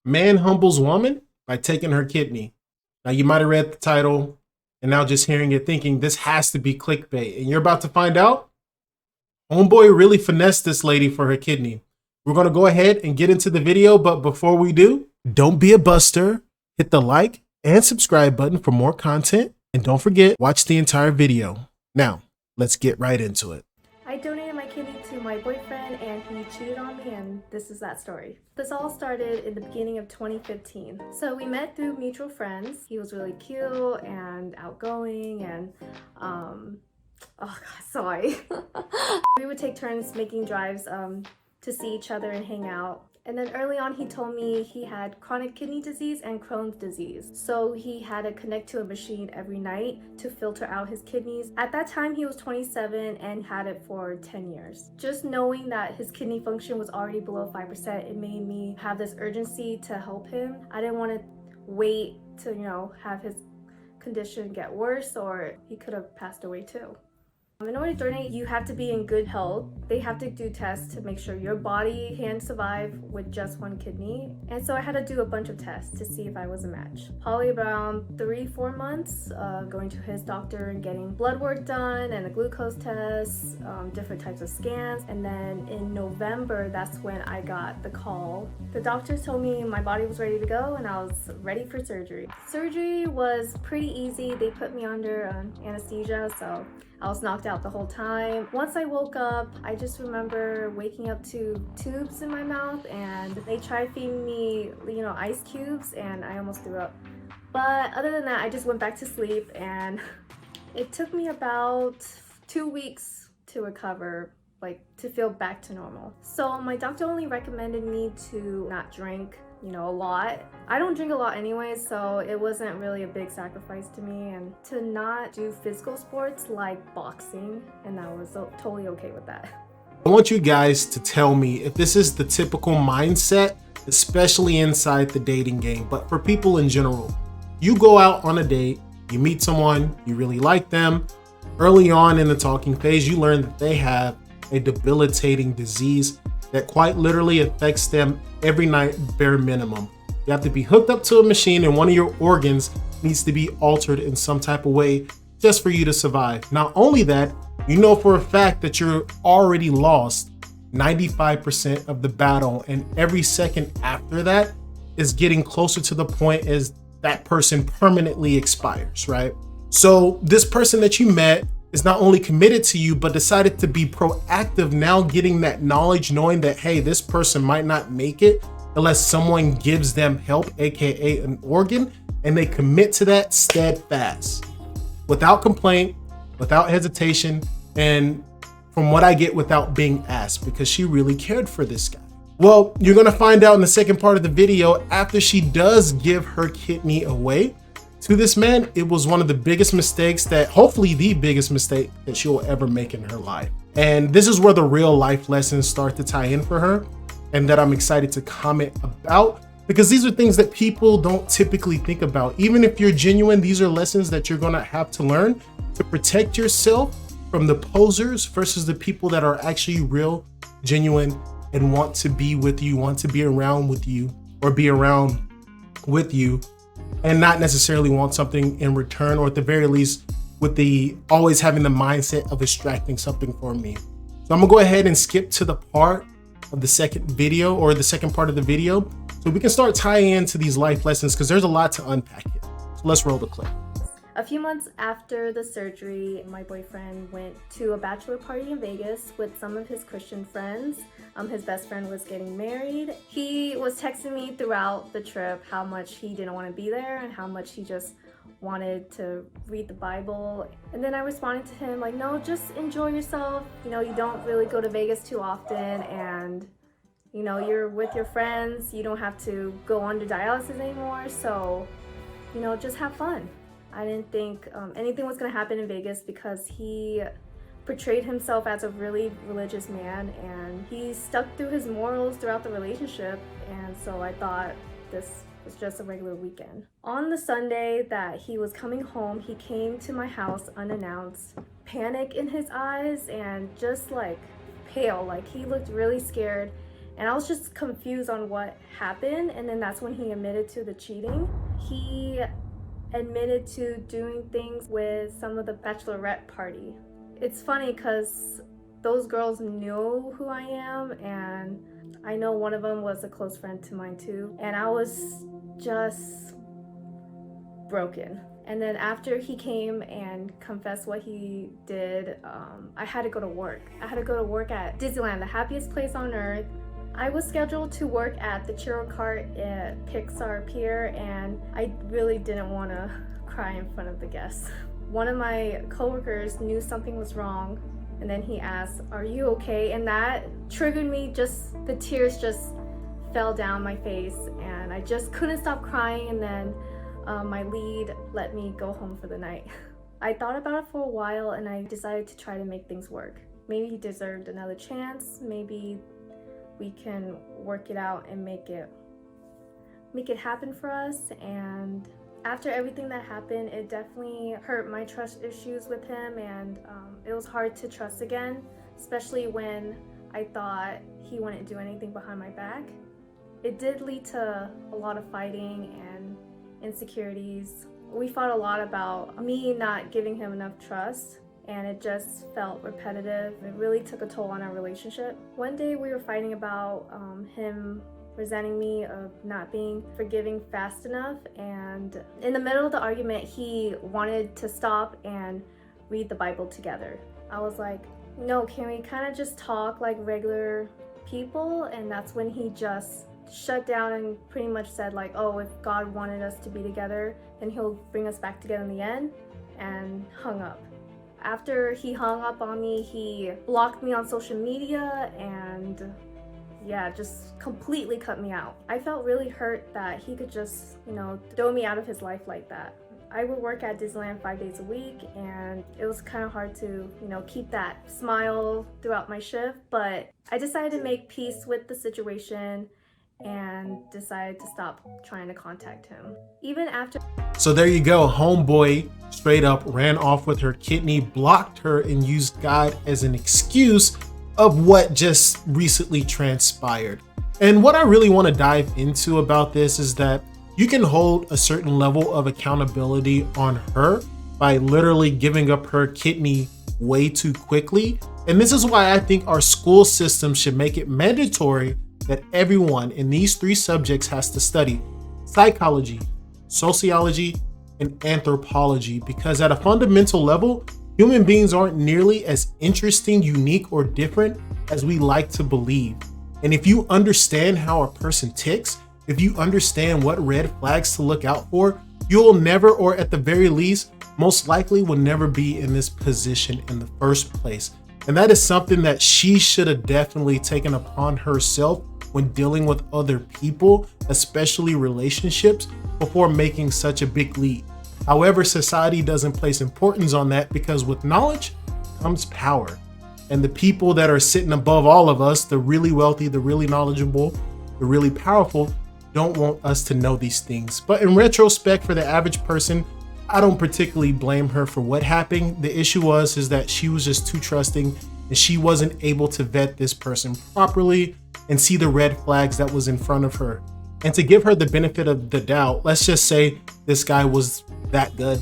Man humbles woman by taking her kidney. Now, you might have read the title and now just hearing it thinking this has to be clickbait. And you're about to find out Homeboy really finessed this lady for her kidney. We're going to go ahead and get into the video. But before we do, don't be a buster. Hit the like and subscribe button for more content. And don't forget, watch the entire video. Now, let's get right into it. I donated my kidney to my boyfriend and he cheated on me, and this is that story. This all started in the beginning of 2015. So we met through mutual friends. He was really cute and outgoing and oh god, sorry. We would take turns making drives to see each other and hang out. And then early on, he told me he had chronic kidney disease and Crohn's disease. So he had to connect to a machine every night to filter out his kidneys. At that time, he was 27 and had it for 10 years. Just knowing that his kidney function was already below 5%, it made me have this urgency to help him. I didn't want to wait to, have his condition get worse, or he could have passed away too. In order to donate, you have to be in good health. They have to do tests to make sure your body can survive with just one kidney. And so I had to do a bunch of tests to see if I was a match. Probably around 3-4 months, going to his doctor and getting blood work done and a glucose test, different types of scans. And then in November, that's when I got the call. The doctors told me my body was ready to go and I was ready for surgery. Surgery was pretty easy. They put me under anesthesia, so I was knocked out the whole time. Once I woke up, I just remember waking up to tubes in my mouth, and they tried feeding me, ice cubes, and I almost threw up. But other than that, I just went back to sleep, and it took me about 2 weeks to recover, to feel back to normal. So my doctor only recommended me to not drink a lot. I don't drink a lot anyway, so it wasn't really a big sacrifice to me, and to not do physical sports like boxing, and I was totally okay with that. I want you guys to tell me if this is the typical mindset, especially inside the dating game, but for people in general. You go out on a date, you meet someone, you really like them. Early on in the talking phase, you learn that they have a debilitating disease that quite literally affects them every night, bare minimum. You have to be hooked up to a machine and one of your organs needs to be altered in some type of way just for you to survive. Not only that, you know for a fact that you're already lost 95% of the battle, and every second after that is getting closer to the point as that person permanently expires, right? So this person that you met is not only committed to you, but decided to be proactive now, getting that knowledge, knowing that, hey, this person might not make it unless someone gives them help, AKA an organ, and they commit to that steadfast, without complaint, without hesitation, and from what I get, without being asked, because she really cared for this guy. Well, you're gonna find out in the second part of the video, after she does give her kidney away to this man, it was one of the biggest mistakes, that hopefully the biggest mistake that she'll ever make in her life. And this is where the real life lessons start to tie in for her, and that I'm excited to comment about, because these are things that people don't typically think about. Even if you're genuine, these are lessons that you're gonna have to learn to protect yourself from the posers versus the people that are actually real, genuine, and want to be with you, want to be around with you, or be around with you, and not necessarily want something in return, or at the very least with the always having the mindset of extracting something from me. So I'm gonna go ahead and skip to the part of the second video, or the second part of the video, so we can start tying into these life lessons, because there's a lot to unpack here. So let's roll the clip. A few months after the surgery, my boyfriend went to a bachelor party in Vegas with some of his Christian friends. His best friend was getting married. He was texting me throughout the trip how much he didn't want to be there and how much he just wanted to read the Bible. And then I responded to him like, no, just enjoy yourself. You don't really go to Vegas too often, and you're with your friends. You don't have to go under dialysis anymore. So, just have fun. I didn't think anything was going to happen in Vegas, because he portrayed himself as a really religious man, and he stuck through his morals throughout the relationship, and so I thought this was just a regular weekend. On the Sunday that he was coming home, he came to my house unannounced, panic in his eyes and just pale, he looked really scared. And I was just confused on what happened, and then that's when he admitted to the cheating. He admitted to doing things with some of the bachelorette party. It's funny because those girls knew who I am, and I know one of them was a close friend to mine too, and I was just broken. And then after he came and confessed what he did, I had to go to work. I had to go to work at Disneyland, the happiest place on earth. I was scheduled to work at the Churro Cart at Pixar Pier, and I really didn't want to cry in front of the guests. One of my coworkers knew something was wrong, and then he asked, "Are you okay?" And that triggered me. Just the tears just fell down my face, and I just couldn't stop crying. And then my lead let me go home for the night. I thought about it for a while, and I decided to try to make things work. Maybe he deserved another chance. Maybe we can work it out and make it happen for us. And after everything that happened, it definitely hurt my trust issues with him, and it was hard to trust again, especially when I thought he wouldn't do anything behind my back. It did lead to a lot of fighting and insecurities. We fought a lot about me not giving him enough trust, and it just felt repetitive. It really took a toll on our relationship. One day we were fighting about him resenting me of not being forgiving fast enough, and in the middle of the argument he wanted to stop and read the Bible together. I was like, no, can we kind of just talk like regular people? And that's when he just shut down and pretty much said like, oh, if God wanted us to be together, then he'll bring us back together in the end, and hung up. After he hung up on me, he blocked me on social media and just completely cut me out. I felt really hurt that he could just, throw me out of his life like that. I would work at Disneyland 5 days a week, and it was kind of hard to, keep that smile throughout my shift, but I decided to make peace with the situation and decided to stop trying to contact him. Even after. So there you go. Homeboy straight up ran off with her kidney, blocked her, and used God as an excuse of what just recently transpired. And what I really want to dive into about this is that you can hold a certain level of accountability on her by literally giving up her kidney way too quickly. And this is why I think our school system should make it mandatory that everyone in these 3 subjects has to study psychology, sociology, and anthropology, because at a fundamental level, human beings aren't nearly as interesting, unique, or different as we like to believe. And if you understand how a person ticks, if you understand what red flags to look out for, you'll never, or at the very least, most likely will never be in this position in the first place. And that is something that she should have definitely taken upon herself when dealing with other people, especially relationships, before making such a big leap. However, society doesn't place importance on that, because with knowledge comes power. And the people that are sitting above all of us, the really wealthy, the really knowledgeable, the really powerful, don't want us to know these things. But in retrospect, for the average person, I don't particularly blame her for what happened. The issue is that she was just too trusting, and she wasn't able to vet this person properly and see the red flags that was in front of her. And to give her the benefit of the doubt, let's just say this guy was that good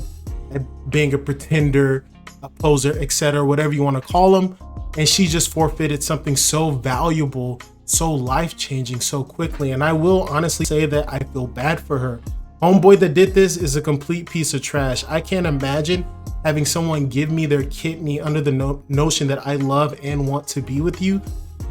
at being a pretender, a poser, etc., whatever you want to call him, and she just forfeited something so valuable, so life-changing so quickly. And I will honestly say that I feel bad for her. Homeboy that did this is a complete piece of trash. I can't imagine having someone give me their kidney under the notion that I love and want to be with you,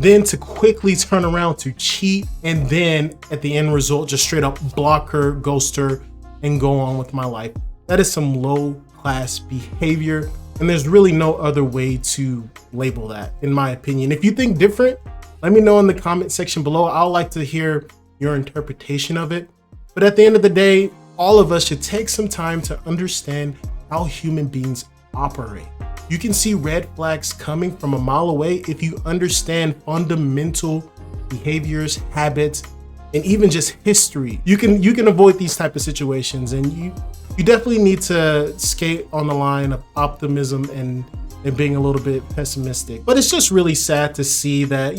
then to quickly turn around to cheat, and then at the end result just straight up block her, ghost her, and go on with my life. That is some low class behavior, and there's really no other way to label that, in my opinion. If you think different, let me know in the comment section below. I'd like to hear your interpretation of it. But at the end of the day, all of us should take some time to understand how human beings operate. You can see red flags coming from a mile away if you understand fundamental behaviors, habits, and even just history. You can avoid these type of situations, and you definitely need to skate on the line of optimism and being a little bit pessimistic. But it's just really sad to see that,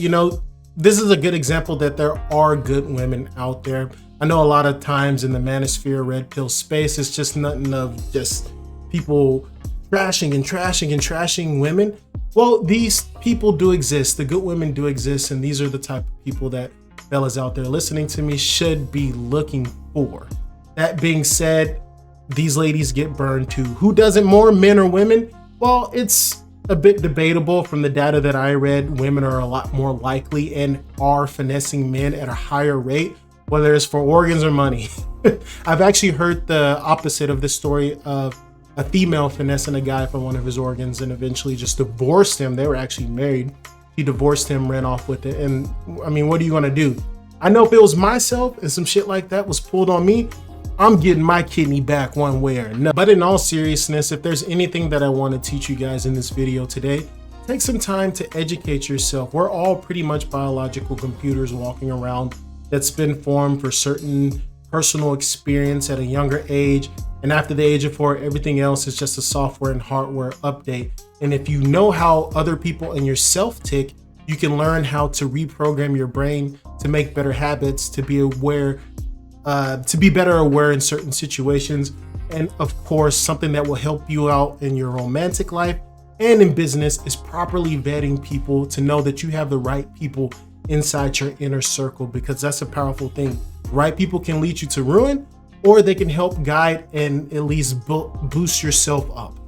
this is a good example that there are good women out there. I know a lot of times in the manosphere, red pill space, it's just nothing of just people trashing and trashing and trashing women. Well, these people do exist. The good women do exist. And these are the type of people that fellas out there listening to me should be looking for. That being said, these ladies get burned too. Who does it more, men or women? Well, it's a bit debatable. From the data that I read, women are a lot more likely and are finessing men at a higher rate, whether it's for organs or money. I've actually heard the opposite of this story of a female finessing a guy for one of his organs and eventually just divorced him. They were actually married. She divorced him, ran off with it. And I mean, what are you gonna do? I know if it was myself and some shit like that was pulled on me, I'm getting my kidney back one way or another. But in all seriousness, if there's anything that I want to teach you guys in this video today, take some time to educate yourself. We're all pretty much biological computers walking around that's been formed for certain personal experience at a younger age. And after the age of 4, everything else is just a software and hardware update. And if you know how other people and yourself tick, you can learn how to reprogram your brain to make better habits, to be aware, to be better aware in certain situations. And of course, something that will help you out in your romantic life and in business is properly vetting people to know that you have the right people inside your inner circle, because that's a powerful thing. Right people can lead you to ruin, or they can help guide and at least boost yourself up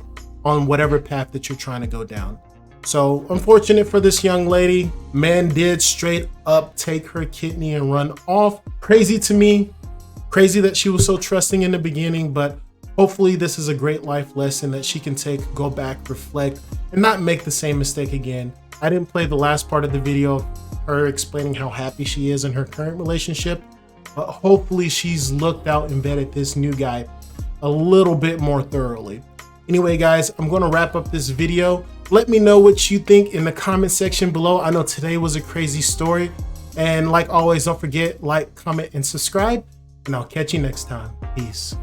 on whatever path that you're trying to go down. So unfortunate for this young lady, man did straight up take her kidney and run off. Crazy to me, crazy that she was so trusting in the beginning, but hopefully this is a great life lesson that she can take, go back, reflect, and not make the same mistake again. I didn't play the last part of the video of her explaining how happy she is in her current relationship, but hopefully she's looked out and vetted this new guy a little bit more thoroughly. Anyway, guys, I'm going to wrap up this video. Let me know what you think in the comment section below. I know today was a crazy story. And like always, don't forget, like, comment, and subscribe. And I'll catch you next time. Peace.